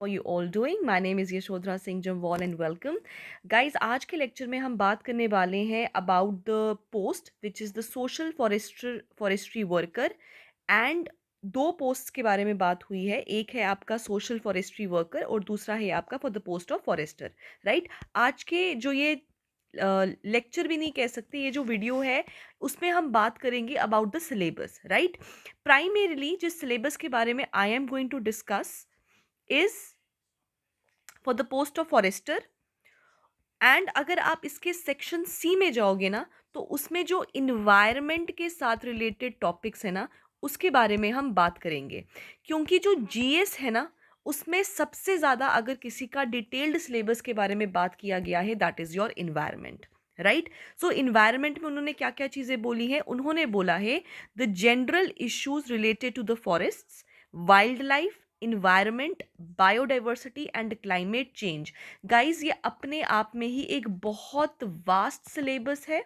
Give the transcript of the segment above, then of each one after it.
How are you all doing? My name is Yashodhara Singh Jamwal and welcome. Guys, आज के lecture में हम बात करने वाले हैं about the post which is the social forestry worker and दो पोस्ट्स के बारे में बात हुई है. एक है आपका सोशल फॉरेस्ट्री वर्कर और दूसरा है आपका for the post of forester. Right. आज के जो ये लेक्चर भी नहीं कह सकते, ये जो वीडियो है उसमें हम बात करेंगे about the syllabus. Right. Primarily जिस सिलेबस के बारे में I am going to discuss is for the post of forester. And अगर आप इसके सेक्शन सी में जाओगे ना, तो उसमें जो इन्वायरमेंट के साथ रिलेटेड टॉपिक्स है ना, उसके बारे में हम बात करेंगे. क्योंकि जो जीएस है ना, उसमें सबसे ज़्यादा अगर किसी का डिटेल्ड सिलेबस के बारे में बात किया गया है, that is your environment. Right. So environment में उन्होंने क्या क्या चीज़ें बोली हैं? उन्होंने बोला है the general issues related to the forests, wildlife, environment, biodiversity and climate change. Guys, ये अपने आप में ही एक बहुत वास्ट सिलेबस है,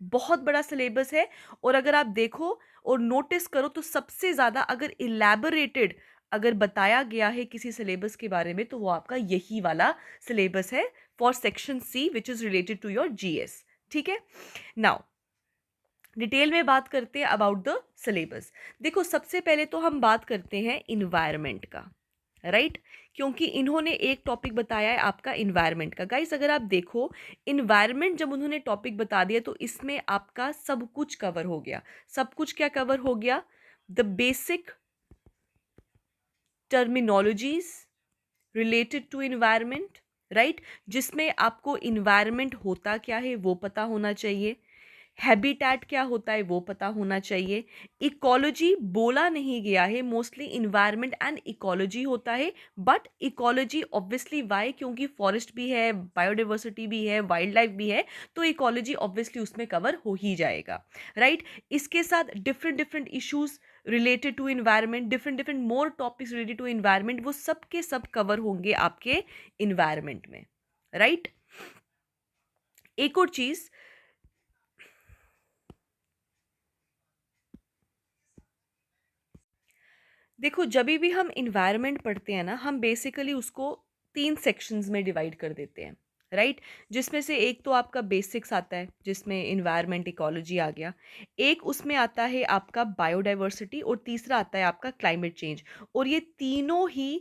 बहुत बड़ा सिलेबस है. और अगर आप देखो और नोटिस करो तो सबसे ज़्यादा अगर इलैबोरेटेड अगर बताया गया है किसी सिलेबस के बारे में, तो वो आपका यही वाला सिलेबस है for section C which is related to your GS. ठीक है. नाउ डिटेल में बात करते हैं अबाउट द सिलेबस. देखो, सबसे पहले तो हम बात करते हैं इन्वायरमेंट का. राइट. क्योंकि इन्होंने एक टॉपिक बताया है आपका इन्वायरमेंट का. गाइस, अगर आप देखो, इन्वायरमेंट जब उन्होंने टॉपिक बता दिया तो इसमें आपका सब कुछ कवर हो गया. सब कुछ क्या कवर हो गया? The basic terminologies related to environment. Right. जिसमें आपको इन्वायरमेंट होता क्या है वो पता होना चाहिए, हैबिटेट क्या होता है वो पता होना चाहिए. इकोलॉजी बोला नहीं गया है, मोस्टली इन्वायरमेंट एंड इकोलॉजी होता है. But ecology obviously why? क्योंकि फॉरेस्ट भी है, बायोडाइवर्सिटी भी है, वाइल्ड लाइफ भी है, तो इकोलॉजी ऑब्वियसली उसमें कवर हो ही जाएगा. राइट. इसके साथ different different issues related to environment, different different more topics related to environment, वो सब के सब कवर होंगे आपके इन्वायरमेंट में. राइट. एक और चीज, देखो, जब भी हम इन्वायरमेंट पढ़ते हैं ना, हम बेसिकली उसको 3 सेक्शंस में डिवाइड कर देते हैं. राइट. जिसमें से एक तो आपका बेसिक्स आता है, जिसमें इन्वायरमेंट इकोलॉजी आ गया. एक उसमें आता है आपका बायोडाइवर्सिटी और तीसरा आता है आपका क्लाइमेट चेंज. और ये तीनों ही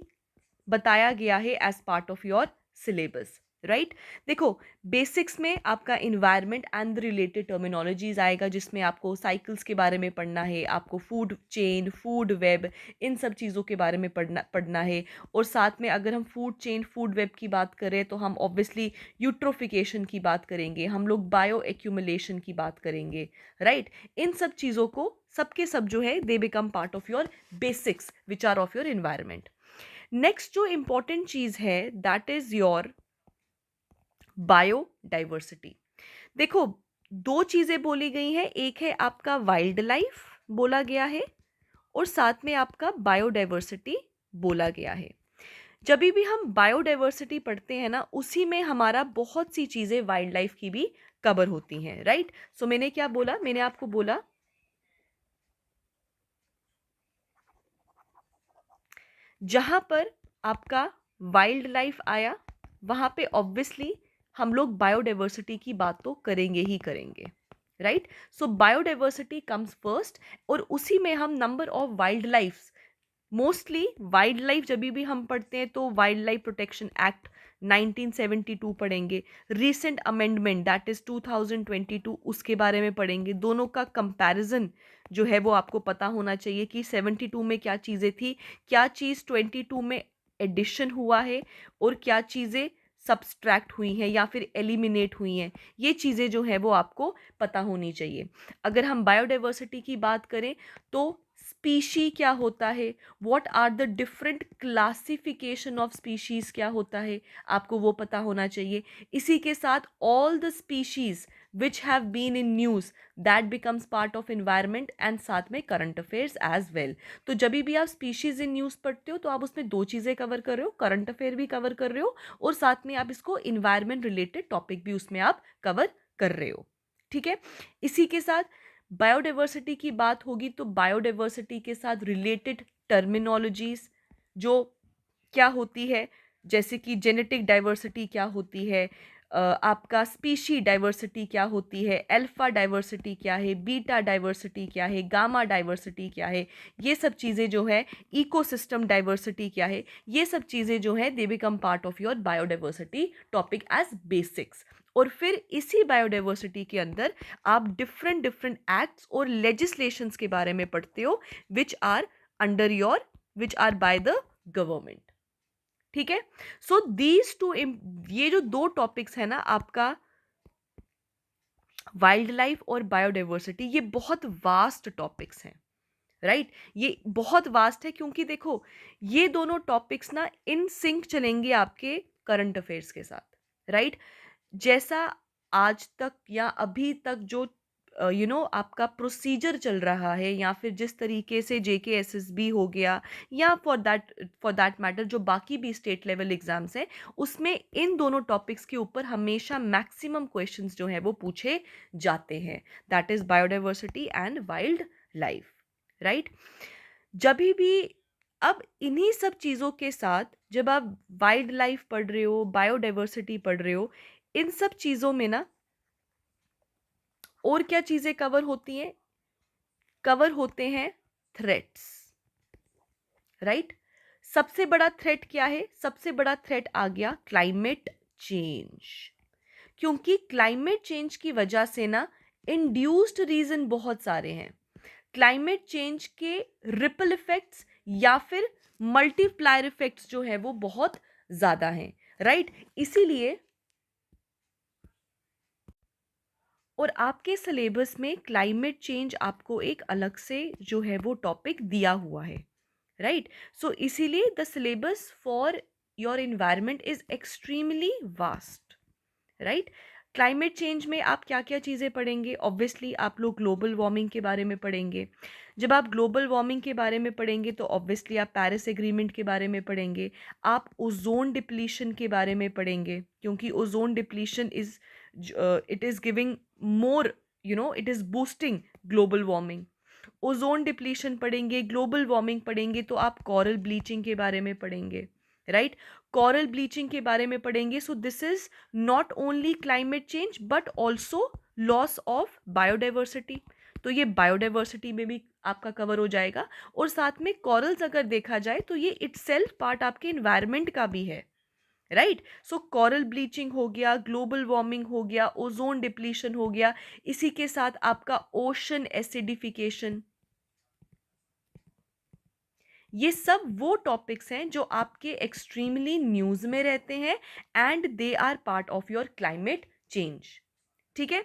बताया गया है as part of your syllabus. Right. देखो, बेसिक्स में आपका environment and the related terminologies आएगा, जिसमें आपको साइकिल्स के बारे में पढ़ना है, आपको फूड चेन, फूड वेब, इन सब चीज़ों के बारे में पढ़ना है. और साथ में अगर हम फूड चेन, फूड वेब की बात करें तो हम ऑब्वियसली यूट्रोफिकेशन की बात करेंगे, हम लोग बायो एक्यूमुलेशन की बात करेंगे. राइट. इन सब चीज़ों को सबके सब जो है they become part of your basics which are of your environment. Next जो इंपॉर्टेंट चीज है दैट इज योर बायोडाइवर्सिटी. देखो, दो चीजें बोली गई हैं. एक है आपका वाइल्ड लाइफ बोला गया है और साथ में आपका बायोडाइवर्सिटी बोला गया है. जब भी हम बायोडाइवर्सिटी पढ़ते हैं ना, उसी में हमारा बहुत सी चीजें वाइल्ड लाइफ की भी कवर होती हैं. राइट. सो मैंने क्या बोला? मैंने आपको बोला जहां पर आपका वाइल्ड लाइफ आया, वहां पे ऑब्वियसली हम लोग बायोडाइवर्सिटी की बात तो करेंगे ही करेंगे. राइट. सो बायोडाइवर्सिटी कम्स फर्स्ट और उसी में हम number of wild life, mostly wild life जब भी हम पढ़ते हैं तो वाइल्ड लाइफ प्रोटेक्शन एक्ट 1972 पढ़ेंगे. रीसेंट अमेंडमेंट दैट इज 2022, उसके बारे में पढ़ेंगे. दोनों का कंपैरिजन जो है वो आपको पता होना चाहिए कि 72 में क्या चीज़ें थी, क्या चीज़ 22 में एडिशन हुआ है और क्या चीज़ें सब्सट्रैक्ट हुई हैं या फिर एलिमिनेट हुई हैं. ये चीज़ें जो है वो आपको पता होनी चाहिए. अगर हम बायोडाइवर्सिटी की बात करें तो स्पीशी क्या होता है, what are the different classification of species क्या होता है, आपको वो पता होना चाहिए. इसी के साथ all the species which have been in news that becomes part of environment and साथ में करंट अफेयर्स एज वेल. तो जब भी आप स्पीशीज इन न्यूज़ पढ़ते हो तो आप उसमें दो चीज़ें कवर कर रहे हो, करंट अफेयर भी कवर कर रहे हो और साथ में आप इसको इन्वायरमेंट रिलेटेड टॉपिक भी उसमें आप कवर कर रहे हो. ठीक है. इसी के साथ बायोडाइवर्सिटी की बात होगी तो बायोडाइवर्सिटी के साथ रिलेटेड टर्मिनोलॉजीज जो क्या होती है, जैसे कि जेनेटिक डाइवर्सिटी क्या होती है, आपका स्पीशी डाइवर्सिटी क्या होती है, अल्फा डाइवर्सिटी क्या है, बीटा डाइवर्सिटी क्या है, गामा डाइवर्सिटी क्या है, ये सब चीज़ें जो है, इकोसिस्टम डाइवर्सिटी क्या है, ये सब चीज़ें जो है they become part of your biodiversity topic as basics. और फिर इसी बायोडाइवर्सिटी के अंदर आप डिफरेंट डिफरेंट एक्ट्स और लेजिस्लेशंस के बारे में पढ़ते हो which are under your, which are by the government. ठीक है। सो दीज टू, ये जो दो टॉपिक्स है ना आपका, वाइल्ड लाइफ और बायोडाइवर्सिटी, ये बहुत वास्ट टॉपिक्स हैं, राइट ये बहुत वास्ट है, क्योंकि देखो ये दोनों टॉपिक्स ना इन सिंक चलेंगे आपके करंट अफेयर्स के साथ, राइट। जैसा आज तक या अभी तक जो आपका प्रोसीजर चल रहा है, या फिर जिस तरीके से JKSSB हो गया, या फॉर दैट मैटर जो बाकी भी स्टेट लेवल एग्जाम्स हैं, उसमें इन दोनों टॉपिक्स के ऊपर हमेशा मैक्सिमम क्वेश्चंस जो हैं वो पूछे जाते हैं, that is biodiversity and wild life, right. जब भी, अब इन्हीं सब चीज़ों के साथ जब आप वाइल्ड लाइफ पढ़ रहे हो, बायोडाइवर्सिटी पढ़ रहे हो, इन सब चीज़ों में ना और क्या चीज़ें कवर होती हैं, कवर होते हैं थ्रेट्स, राइट। सबसे बड़ा थ्रेट क्या है, सबसे बड़ा थ्रेट आ गया क्लाइमेट चेंज, क्योंकि क्लाइमेट चेंज की वजह से ना इंड्यूस्ड रीजन बहुत सारे हैं। क्लाइमेट चेंज के रिपल इफेक्ट्स या फिर मल्टीप्लायर इफेक्ट्स जो है वो बहुत ज़्यादा हैं, राइट। इसीलिए, और आपके सिलेबस में क्लाइमेट चेंज आपको एक अलग से जो है वो टॉपिक दिया हुआ है, राइट। सो इसीलिए the syllabus for your environment is extremely vast, right. Climate change में आप क्या क्या चीज़ें पढ़ेंगे, ऑब्वियसली आप लोग ग्लोबल वार्मिंग के बारे में पढ़ेंगे। जब आप ग्लोबल वार्मिंग के बारे में पढ़ेंगे तो ऑब्वियसली आप पेरिस एग्रीमेंट के बारे में पढ़ेंगे, आप ओजोन डिप्लीशन के बारे में पढ़ेंगे, क्योंकि ozone depletion is, it is giving more, it is boosting global warming. Ozone depletion पढ़ेंगे, ग्लोबल वार्मिंग पढ़ेंगे, तो आप कोरल ब्लीचिंग के बारे में पढ़ेंगे, राइट। कोरल ब्लीचिंग के बारे में पढ़ेंगे, so this is not only climate change but also loss of biodiversity, तो ये बायोडाइवर्सिटी में भी आपका कवर हो जाएगा। और साथ में कॉरल्स अगर देखा जाए तो ये इटसेल्फ पार्ट आपके इन्वायरमेंट का भी है, राइट। सो कॉरल ब्लीचिंग हो गया, ग्लोबल वार्मिंग हो गया, ओजोन डिप्लीशन हो गया, इसी के साथ आपका ओशन एसिडिफिकेशन, ये सब वो टॉपिक्स हैं जो आपके एक्सट्रीमली न्यूज़ में रहते हैं and they are part of your climate change, ठीक है।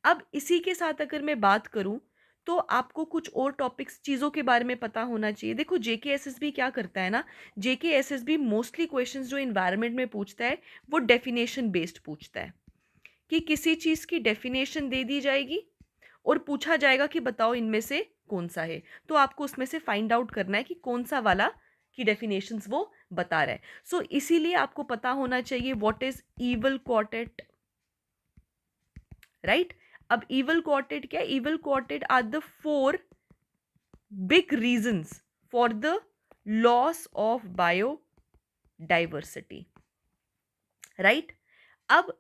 अब इसी के साथ अगर मैं बात करूं तो आपको कुछ और टॉपिक्स, चीज़ों के बारे में पता होना चाहिए। देखो JKSSB क्या करता है ना, JKSSB मोस्टली क्वेश्चंस जो इन्वायरमेंट में पूछता है वो डेफिनेशन बेस्ड पूछता है, कि किसी चीज़ की डेफिनेशन दे दी जाएगी और पूछा जाएगा कि बताओ इनमें से कौन सा है, तो आपको उसमें से फाइंड आउट करना है कि कौन सा वाला की डेफिनेशंस वो बता रहा है। सो इसीलिए आपको पता होना चाहिए what is evil quartet, right. अब ईवल क्वार्टेट क्या है, evil quartet are the 4 big reasons for the loss of biodiversity, right. अब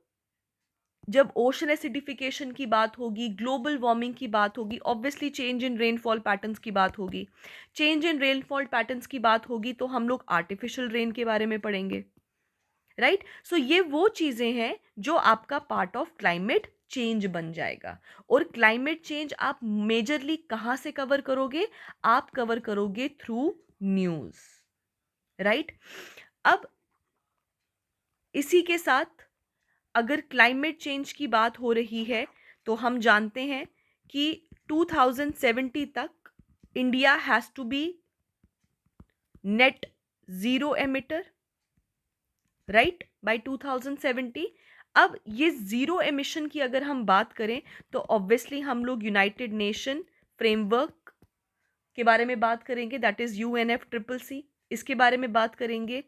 जब ओशन एसिडिफिकेशन की बात होगी, ग्लोबल वार्मिंग की बात होगी, obviously change in rainfall patterns की बात होगी, चेंज इन रेनफॉल पैटर्न्स की बात होगी तो हम लोग आर्टिफिशियल रेन के बारे में पढ़ेंगे, राइट। सो ये वो चीज़ें हैं जो आपका पार्ट ऑफ क्लाइमेट चेंज बन जाएगा। और क्लाइमेट चेंज आप मेजरली कहाँ से कवर करोगे, आप कवर करोगे थ्रू न्यूज़, राइट। अब इसी के साथ अगर क्लाइमेट चेंज की बात हो रही है तो हम जानते हैं कि 2070 तक India has to be net zero emitter, right, by 2070। अब ये ज़ीरो एमिशन की अगर हम बात करें तो ऑब्वियसली हम लोग यूनाइटेड नेशन फ्रेमवर्क के बारे में बात करेंगे, दैट इज़ UNFCCC, इसके बारे में बात करेंगे,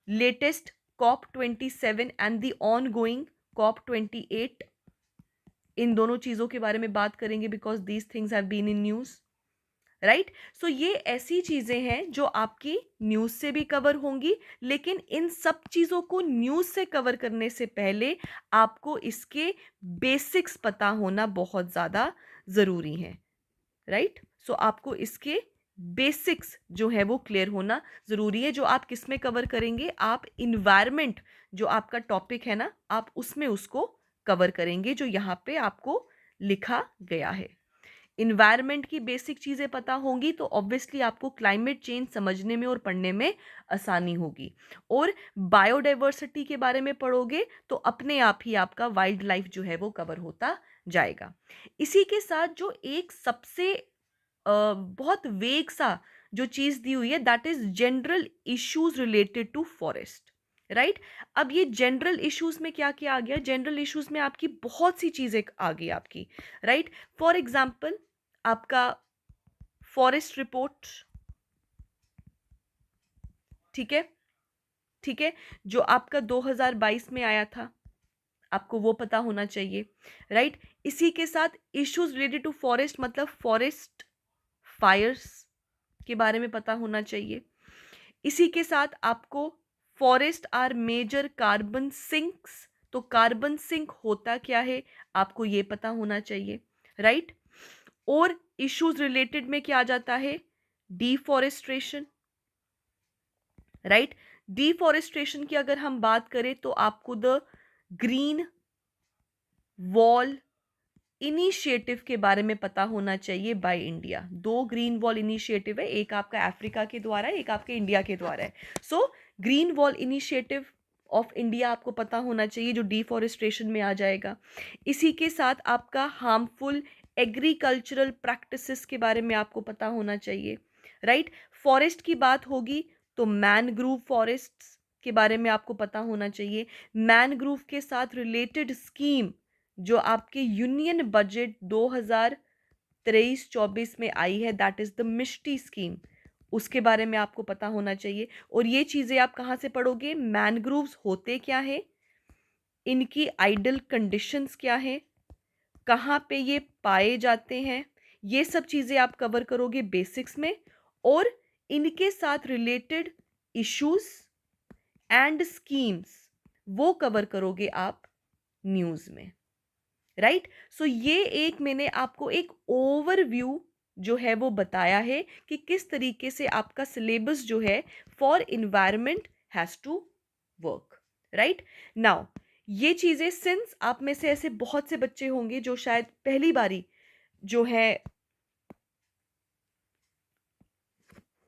latest COP27 and the ongoing COP28, इन दोनों चीज़ों के बारे में बात करेंगे because these things have been in news, right. So ये ऐसी चीज़ें हैं जो आपकी न्यूज़ से भी कवर होंगी, लेकिन इन सब चीज़ों को न्यूज़ से कवर करने से पहले आपको इसके बेसिक्स पता होना बहुत ज़्यादा ज़रूरी है, राइट। सो आपको इसके बेसिक्स जो है वो क्लियर होना ज़रूरी है। जो आप किस में कवर करेंगे, आप इन्वायरमेंट जो आपका टॉपिक है ना, आप उसमें उसको कवर करेंगे जो यहाँ पे आपको लिखा गया है। इन्वायरमेंट की बेसिक चीज़ें पता होंगी तो ऑब्वियसली आपको क्लाइमेट चेंज समझने में और पढ़ने में आसानी होगी। और बायोडाइवर्सिटी के बारे में पढ़ोगे तो अपने आप ही आपका वाइल्ड लाइफ जो है वो कवर होता जाएगा। इसी के साथ जो एक सबसे बहुत वेग सा जो चीज़ दी हुई है, that is general issues related to forest, right. अब ये जनरल इश्यूज में क्या क्या आ गया, जनरल इश्यूज में आपकी बहुत सी चीज़ें आ गई आपकी, राइट। फॉर एग्जाम्पल आपका फॉरेस्ट रिपोर्ट, ठीक है, ठीक है, जो आपका 2022 में आया था, आपको वो पता होना चाहिए, राइट। इसी के साथ इश्यूज रिलेटेड टू फॉरेस्ट मतलब फॉरेस्ट फायर्स के बारे में पता होना चाहिए। इसी के साथ आपको forest are major carbon sinks, तो कार्बन सिंक होता क्या है आपको ये पता होना चाहिए, राइट। और इश्यूज रिलेटेड में क्या आ जाता है, डिफॉरेस्ट्रेशन, राइट। डिफॉरेस्ट्रेशन की अगर हम बात करें तो आपको द ग्रीन वॉल इनिशिएटिव के बारे में पता होना चाहिए बाय इंडिया। दो ग्रीन वॉल इनिशिएटिव है, एक आपका अफ्रीका के द्वारा है, एक आपके इंडिया के द्वारा है। So green wall initiative of India आपको पता होना चाहिए जो डिफॉरेस्ट्रेशन में आ जाएगा। इसी के साथ आपका हार्मफुल एग्रीकल्चरल प्रैक्टिसेस के बारे में आपको पता होना चाहिए, राइट। फॉरेस्ट की बात होगी तो मैनग्रूव फॉरेस्ट्स के बारे में आपको पता होना चाहिए। मैनग्रूव के साथ रिलेटेड स्कीम जो आपके यूनियन बजट 2023-24 में आई है, that is the Mishti scheme, उसके बारे में आपको पता होना चाहिए। और ये चीज़ें आप कहाँ से पढ़ोगे, मैनग्रूव्स होते क्या है, इनकी आइडल कंडीशंस क्या है, कहाँ पे ये पाए जाते हैं, ये सब चीज़ें आप कवर करोगे बेसिक्स में। और इनके साथ रिलेटेड इश्यूज एंड स्कीम्स वो कवर करोगे आप न्यूज़ में, राइट। सो ये एक मैंने आपको एक ओवरव्यू जो है वो बताया है कि किस तरीके से आपका सिलेबस जो है for environment has to work, right. Now ये चीज़ें सिंस आप में से ऐसे बहुत से बच्चे होंगे जो शायद पहली बारी जो है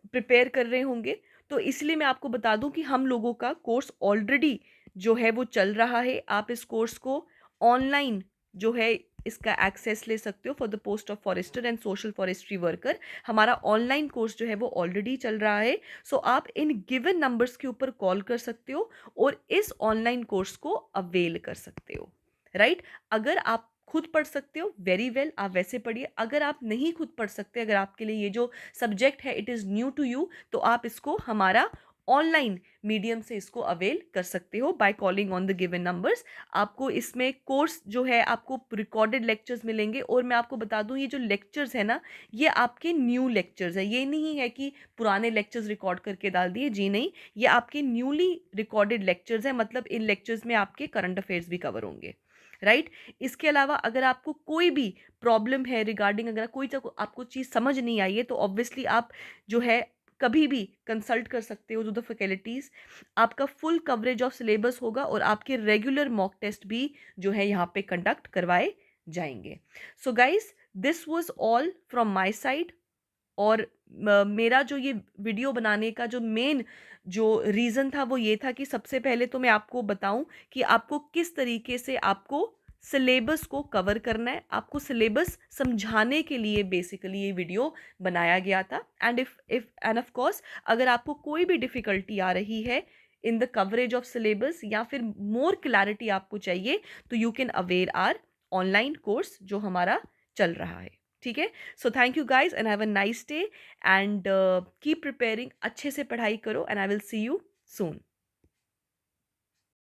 प्रिपेयर कर रहे होंगे, तो इसलिए मैं आपको बता दूं कि हम लोगों का कोर्स ऑलरेडी जो है वो चल रहा है। आप इस कोर्स को ऑनलाइन जो है इसका एक्सेस ले सकते हो for the post of forester and social forestry worker. हमारा ऑनलाइन कोर्स जो है वो ऑलरेडी चल रहा है। सो आप इन गिवन नंबर्स के ऊपर कॉल कर सकते हो और इस ऑनलाइन कोर्स को अवेल कर सकते हो, राइट। अगर आप खुद पढ़ सकते हो वेरी वेल, आप वैसे पढ़िए। अगर आप नहीं खुद पढ़ सकते, अगर आपके लिए ये जो सब्जेक्ट है it is new to you, तो आप इसको हमारा ऑनलाइन मीडियम से इसको अवेल कर सकते हो by calling on the given numbers. आपको इसमें कोर्स जो है आपको रिकॉर्डेड लेक्चर्स मिलेंगे। और मैं आपको बता दूं ये जो लेक्चर्स है ना, ये आपके न्यू लेक्चर्स है, ये नहीं है कि पुराने लेक्चर्स रिकॉर्ड करके डाल दिए, जी नहीं, ये आपके न्यूली रिकॉर्डेड लेक्चर्स है। मतलब इन लेक्चर्स में आपके करंट अफेयर्स भी कवर होंगे, राइट। इसके अलावा अगर आपको कोई भी प्रॉब्लम है रिगार्डिंग, अगर कोई आपको चीज़ समझ नहीं आई है तो ऑब्वियसली आप जो है कभी भी कंसल्ट कर सकते हो टू द फैकल्टीज। आपका फुल कवरेज ऑफ सिलेबस होगा और आपके रेगुलर मॉक टेस्ट भी जो है यहाँ पे कंडक्ट करवाए जाएंगे। So guys, this was all from my side. और मेरा जो ये वीडियो बनाने का जो मेन जो रीज़न था वो ये था कि सबसे पहले तो मैं आपको बताऊं कि आपको किस तरीके से आपको सिलेबस को कवर करना है। आपको सिलेबस समझाने के लिए बेसिकली ये वीडियो बनाया गया था। And if and of course अगर आपको कोई भी डिफ़िकल्टी आ रही है in the coverage of syllabus या फिर मोर क्लैरिटी आपको चाहिए, तो you can avail our online course जो हमारा चल रहा है, ठीक है। So thank you guys and have a nice day and keep preparing, अच्छे से पढ़ाई करो and I will see you soon.